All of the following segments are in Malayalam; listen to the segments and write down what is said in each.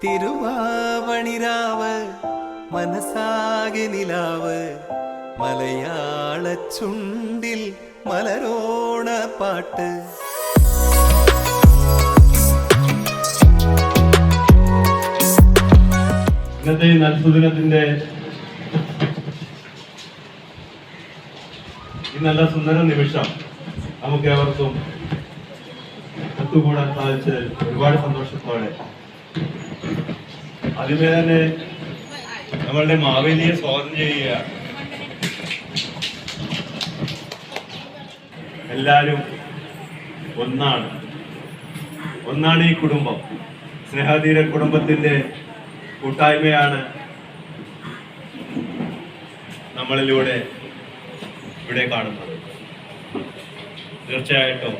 തിരുവാവണിരാവ് മനസാകെ നിലാവ് മലയാള ചുണ്ടിൽ മലരോണ പാട്ട്. ഇന്നത്തെ ഈ നൽസുദിനത്തിന്റെ ഈ നല്ല സുന്ദര നിമിഷം നമുക്ക് ഏവർക്കും ഒത്തുകൂടാൻ സാധിച്ച് ഒരുപാട് സന്തോഷത്തോടെ അതിനെ തന്നെ നമ്മളുടെ മാവേലിയെ സ്വാഗതം ചെയ്യുക. എല്ലാവരും ഒന്നാണ് ഈ കുടുംബം. സ്നേഹധീര കുടുംബത്തിന്റെ കൂട്ടായ്മയാണ് നമ്മളിലൂടെ ഇവിടെ കാണുന്നത്. തീർച്ചയായിട്ടും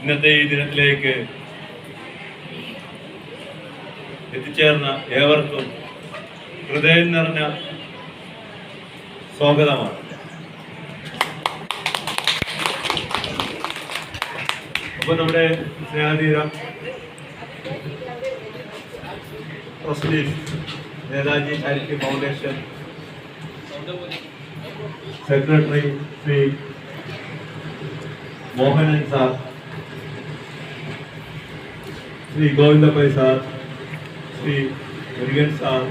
ഇന്നത്തെ ഈ ദിനത്തിലേക്ക് എത്തിച്ചേർന്ന ഏവർക്കും ഹൃദയം നിറഞ്ഞ സ്വാഗതമാണ്. അപ്പോൾ നമ്മുടെ സ്നേഹധീര trustees Netaji charity foundation secretary Shri Mohanan sir, Shri Govindappai sir, Shri Murugan sir,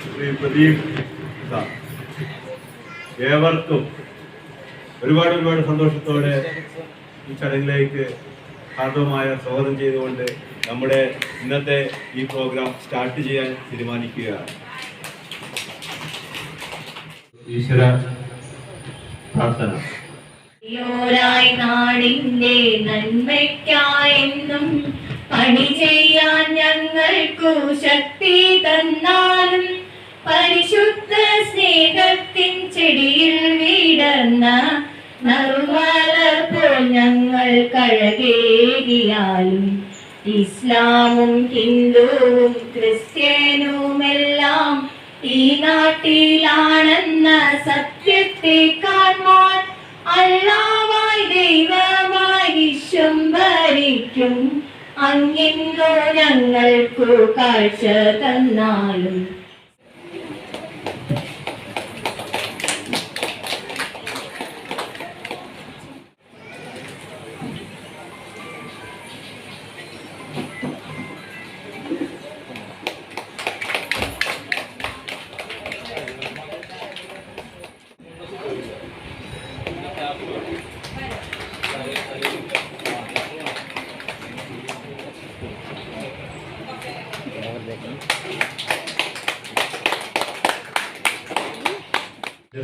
Shri Pradeep sir, ഏവർക്കും ഒരുപാട് സന്തോഷത്തോടെ ഈ ചടങ്ങിലേക്ക് ഹാർദവമായ സ്വാഗതം ചെയ്തുകൊണ്ട് നമ്മുടെ ഇന്നത്തെ ഈ പ്രോഗ്രാം സ്റ്റാർട്ട് ചെയ്യാൻ തീരുമാനിക്കുകയാണ്. ഈശ്വര പ്രാർത്ഥന. നാടിന്റെ നന്മയ്ക്കായെന്നും പണി ചെയ്യാൻ ഞങ്ങൾക്കു ശക്തി തന്നാലും പരിശുദ്ധ സ്നേഹത്തിൻ ചെടിയിൽ വീടർന്ന നറുമലർപ്പോൾ ഞങ്ങൾ കഴകേകിയാലും ഇസ്ലാമും ഹിന്ദുവും ക്രിസ്ത്യനുമെല്ലാം ഈ നാട്ടിലാണെന്ന സത്യത്തെ കാണാൻ അല്ലാഹുവായി ദൈവമായി വിശ്വം ഭരിക്കും അങ്ങിന്നോ ഞങ്ങൾക്കു കാഴ്ച തന്നാലും.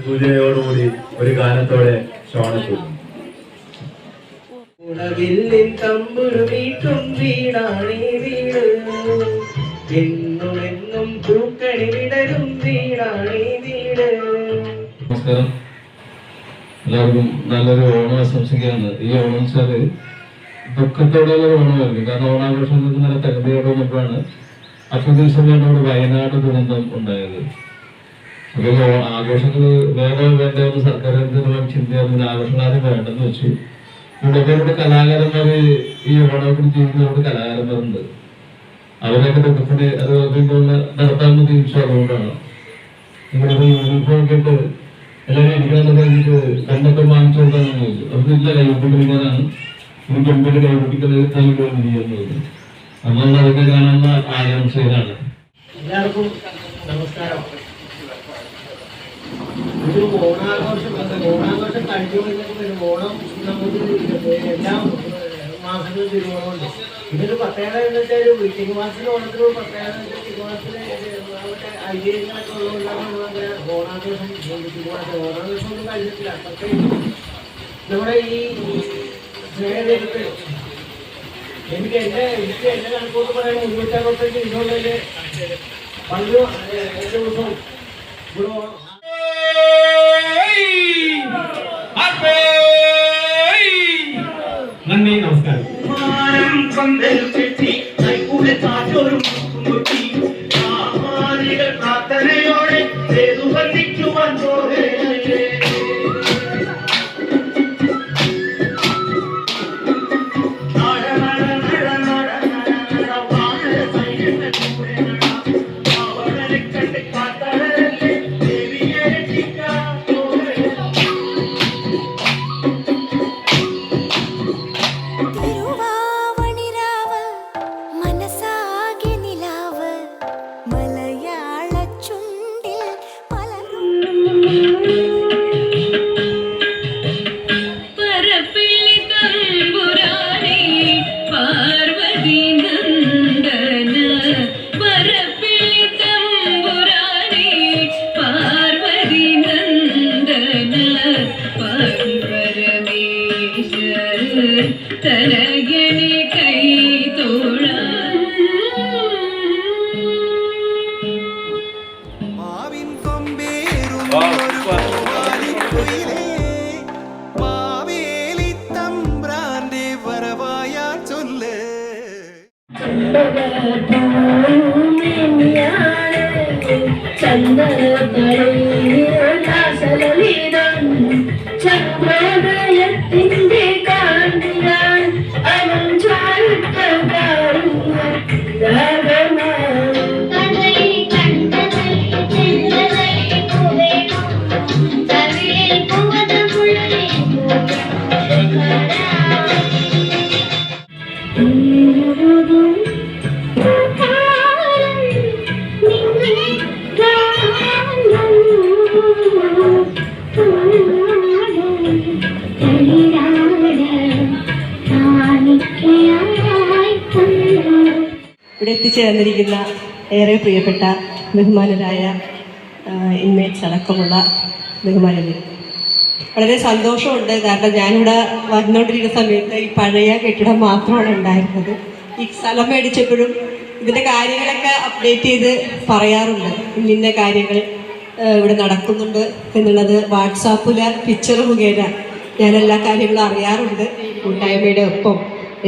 സൂചനയോടുകൂടി ഒരു ഗാനത്തോടെ ഷോണെത്തു. ഉണവില്ലിൻ തമ്പുരു വീട്ടും വീടാണീ വീട്, എന്നുമെന്നും പൂക്കണി വിടരും വീടാണീ വീട്. നമസ്കാരം. എല്ലാവർക്കും നല്ലൊരു ഓണം ആശംസിക്കുകയാണ്. ഈ ഓണം വെച്ചാല് ദുഃഖത്തോടെയുള്ള ഓണമായിരിക്കും. കാരണം ഓണാഘോഷത്തിൽ നല്ല തകൃതിയോടെ വന്നപ്പോഴാണ് അപ്രതീക്ഷിതമായിട്ട് അവിടെ വയനാട് ദുരന്തം ഉണ്ടായത്. അപ്പോൾ ആഘോഷങ്ങൾ വേറെ വേണ്ടതെന്ന് സർക്കാർ ചിന്തയായിരുന്നു. ആഘോഷങ്ങളാരും വേണ്ടെന്ന് വെച്ചു. ഇവിടെ കലാകാരന്മാര് ഈ ഓണത്തിന് ജീവിക്കുന്നവരുടെ കലാകാരന്മാരുണ്ട്. അവരൊക്കെ ദുഃഖത്തിന് അത് നടത്താമെന്ന് തീർച്ചയായും. അതുകൊണ്ടാണ് നിങ്ങളിപ്പോ യൂണിഫോം ഒക്കെ ഇട്ട് എല്ലാവരും ഇരിക്കാന്ന് പറഞ്ഞിട്ട് കണ്ണൊക്കെ വാങ്ങിച്ചു കൊടുക്കാന്ന് ചോദിച്ചു. അത് ഇല്ല, കൈകൊണ്ടിരിക്കാനാണ് ഇത് ഗംഭീര കൈകൊട്ടിക്കുന്നത്. നമ്മൾ അതൊക്കെ കാണുന്ന ആകാംക്ഷയിലാണ്. എല്ലാവർക്കും നമസ്കാരം. ഒരു ഓണാഘോഷം കഴിഞ്ഞു കഴിഞ്ഞാൽ ഓണം നമുക്ക് എല്ലാ മാസത്തിലും തിരുവോണമുണ്ട്. ഇതൊരു പ്രത്യേകത എന്ന് വെച്ചാൽ ചിങ്ങമാസത്തിലെ ഓണത്തിന് പ്രത്യേകത ചിങ്ങമാസത്തിലെ അവരുടെ ഐതിഹ്യങ്ങളൊക്കെ ഉള്ളതുകൊണ്ടാണ് നമ്മളങ്ങനെ ഓണാഘോഷം ഓണാഘോഷം ഒന്നും കഴിഞ്ഞിട്ടില്ല. പക്ഷേ നമ്മുടെ ഈ സ്നേഹത്തിൽ എനിക്ക് എന്റെ കണക്കോട്ട് പറയാൻ 365 ഇതുള്ളതിൽ പണ്ട് ദിവസവും ഇവിടെ നന്ദി, നമസ്കാരം. പ്രാർത്ഥനയോടെ ചന്ദ്രോദയത്തിന്റെ കാന്തിയാൽ അവൻ ഇവിടെ എത്തിച്ചേർന്നിരിക്കുന്ന ഏറെ പ്രിയപ്പെട്ട ബഹുമാനരായ ഇൻമേറ്റ്സ് അടക്കമുള്ള ബഹുമാനങ്ങൾ, വളരെ സന്തോഷമുണ്ട്. കാരണം ഞാനിവിടെ വന്നുകൊണ്ടിരിക്കുന്ന സമയത്ത് ഈ പഴയ കെട്ടിടം മാത്രമാണ് ഉണ്ടായിരുന്നത്. ഈ സ്ഥലം മേടിച്ചപ്പോഴും ഇതിൻ്റെ കാര്യങ്ങളൊക്കെ അപ്ഡേറ്റ് ചെയ്ത് പറയാറുണ്ട്. ഇന്ന കാര്യങ്ങൾ ഇവിടെ നടക്കുന്നുണ്ട് എന്നുള്ളത് വാട്സാപ്പിൽ പിക്ചർ മുഖേന ഞാൻ എല്ലാ കാര്യങ്ങളും അറിയാറുണ്ട്. കൂട്ടായ്മയുടെ ഒപ്പം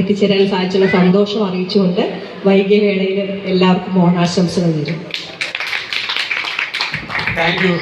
എത്തിച്ചേരാൻ സാധിച്ചുള്ള സന്തോഷം അറിയിച്ചുകൊണ്ട് വൈകിയ വേളയിൽ എല്ലാവർക്കും ഓണാശംസകൾ നേരും. Thank you.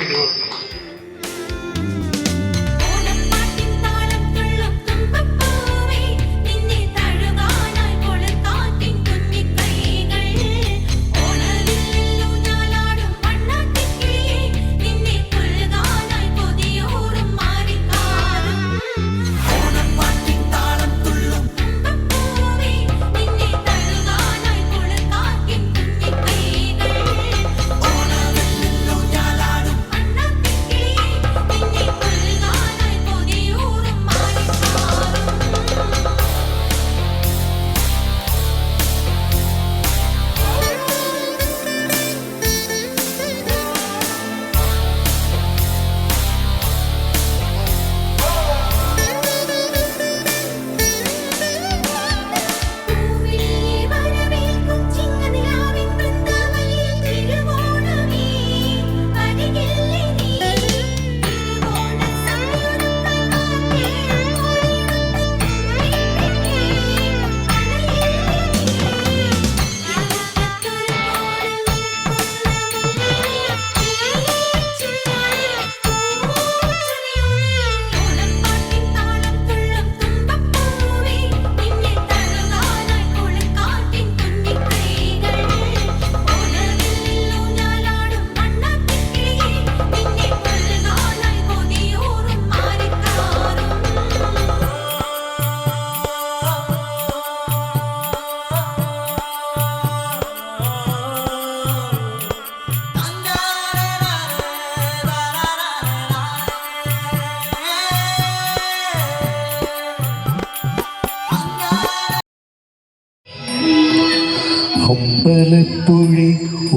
അമ്പലപ്പുഴി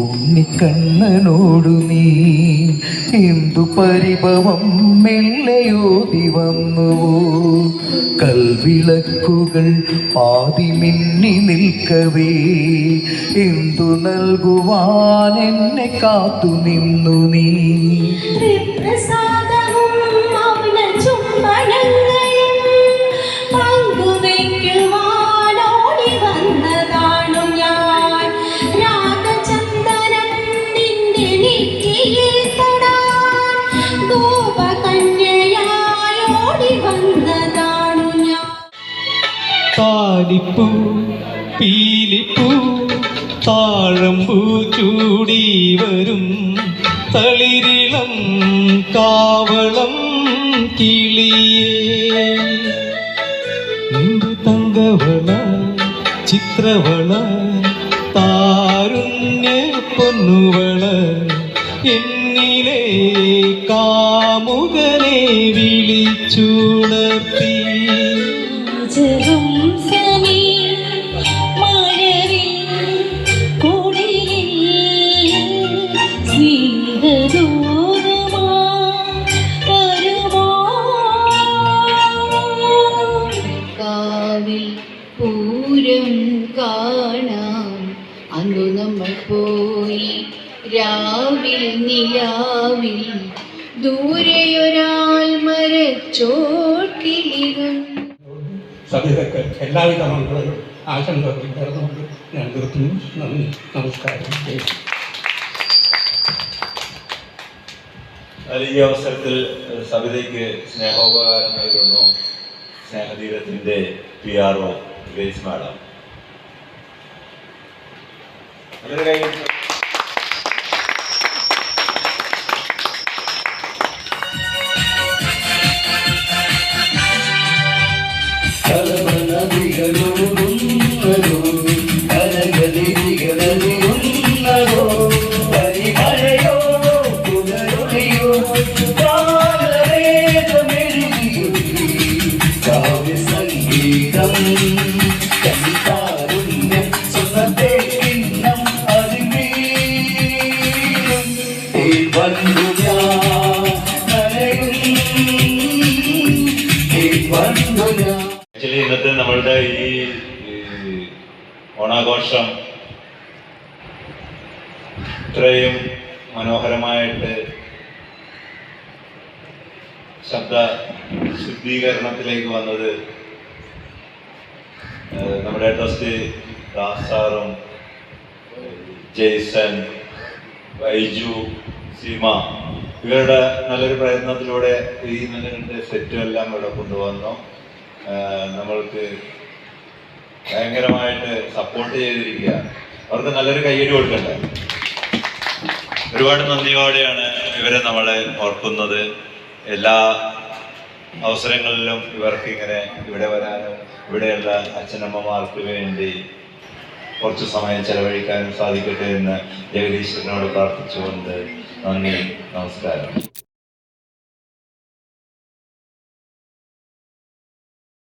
ഉണ്ണിക്കണ്ണനോടു നീ എന്തു പരിഭവം മെല്ലയോതി വന്നുവോ? കൽവിളക്കുകൾ പാതി മിന്നി നിൽക്കവേ എന്തു നൽകുവാൻ എന്നെ കാത്തു നിന്നു നീ? താലിപ്പൂ പീലിപ്പൂ താഴമ്പൂ ചൂടി വരും തളിരിളം കാവളം കിളിയേ, തങ്കവള ചിത്രവള താരുണ്യ പൊന്നുവള എന്നിലെ കാമുകനെ വിളിച്ചുണർത്തി. പൂരം കാണാം അന്നു നമ്മൾ പോയി രാവിൽ നിലാവിൽ ദൂരെയൊരാൾ മരച്ചോട്ടിലിരുന്നു. സഭ്യതക്ക് എല്ലാവിധ മംഗളങ്ങളും ആശംസകൾ നേർന്നുകൊണ്ട് ഞാൻ നിർത്തുന്നു. നന്ദി, നമസ്കാരം. ഈ അവസരത്തിൽ സവിതയ്ക്ക് സ്നേഹോപകാരം നൽകുന്നു സ്നേഹതീരത്തിൻ്റെ PRO ഗ്രേസ് മാഡം. നല്ലൊരു കാര്യം. ആക്ച്വലി ഇന്നത്തെ നമ്മളുടെ ഈ ഓണാഘോഷം ഇത്രയും മനോഹരമായിട്ട് ശബ്ദ ശുദ്ധീകരണത്തിലേക്ക് വന്നത് നമ്മുടെ ട്രസ്റ്റ് ദാസ് സാറും ജെയ്സൺ, ബൈജു, സീമ ഇവരുടെ നല്ലൊരു പ്രയത്നത്തിലൂടെ ഈ നല്ല രണ്ട് സെറ്റും എല്ലാം ഇവിടെ കൊണ്ടുവന്നു. നമ്മൾക്ക് ഭയങ്കരമായിട്ട് സപ്പോർട്ട് ചെയ്തിരിക്കുക. അവർക്ക് നല്ലൊരു കയ്യടി കൊടുക്കണ്ടേ. ഒരുപാട് നന്ദിയോടെയാണ് ഇവരെ നമ്മളെ ഓർക്കുന്നത്. എല്ലാ അവസരങ്ങളിലും ഇവർക്ക് ഇങ്ങനെ ഇവിടെ വരാനും ഇവിടെയുള്ള അച്ഛനമ്മമാർക്ക് വേണ്ടി കുറച്ച് സമയം ചെലവഴിക്കാനും സാധിക്കട്ടെ എന്ന് ജഗദീശ്വരനോട് പ്രാർത്ഥിച്ചുകൊണ്ട് നന്ദി, നമസ്കാരം.